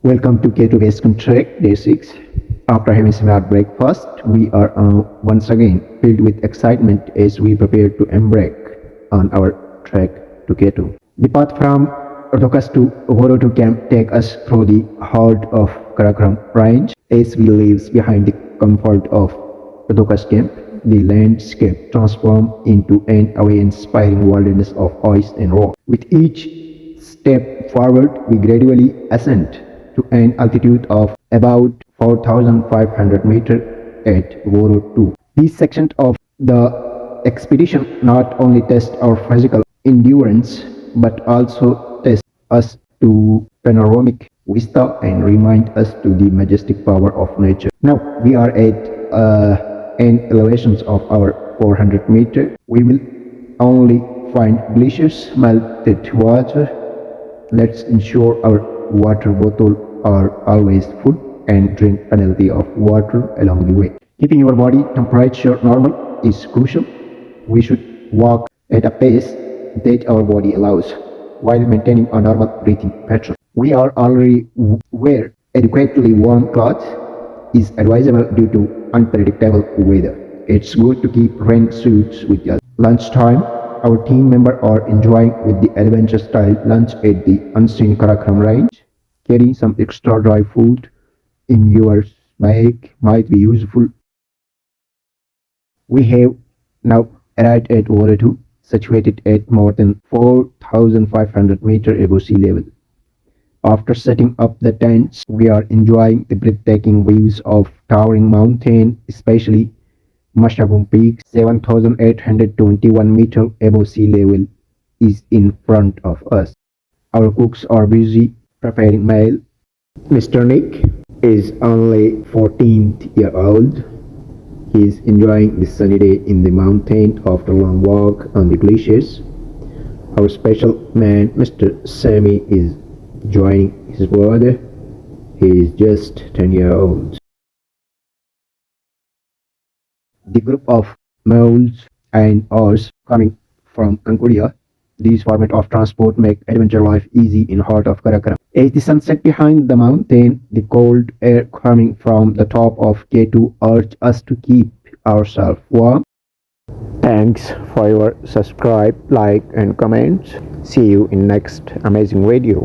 Welcome to K2 Base Trek Day 6. After having some hard breakfast, we are once again filled with excitement as we prepare to embark on our trek to K2. The path from RUDUKS to Gondogoro camp take us through the heart of Karakorum range as we leave behind the comfort of RUDUKS camp. The landscape transforms into an awe-inspiring wilderness of ice and rock. With each step forward, we gradually ascend to an altitude of about 4,500 meters at Goro 2. This section of the expedition not only tests our physical endurance but also tests us to panoramic vista and remind us to the majestic power of nature. Now we are at an elevation of our 400 meters. We will only find glaciers, melted water. Let's ensure our water bottles are always full and drink plenty of water along the way. Keeping your body temperature normal is crucial. We should walk at a pace that our body allows while maintaining a normal breathing pattern. We are already wear adequately warm clothes is advisable due to unpredictable weather. It's good to keep rain suits with us. Lunchtime, our team members are enjoying with the adventure-style lunch at the unseen Karakorum range. Carrying some extra dry food in your bag might be useful. We have now arrived at Goro 2, situated at more than 4,500 meters above sea level. After setting up the tents, we are enjoying the breathtaking views of towering mountains, especially Mashabum Peak, 7,821 meters above sea level, is in front of us. Our cooks are busy preparing meal. Mr. Nick is only 14-year-old. He is enjoying the sunny day in the mountain after a long walk on the glaciers. Our special man, Mr. Sammy, is joining his brother. He is just 10 years old. The group of mules and oars coming from Cambodia. These format of transport make adventure life easy in heart of Karakorum. As the sun set behind the mountain, the cold air coming from the top of K2 urge us to keep ourselves warm. Thanks for your subscribe, like and comments. See you in next amazing video.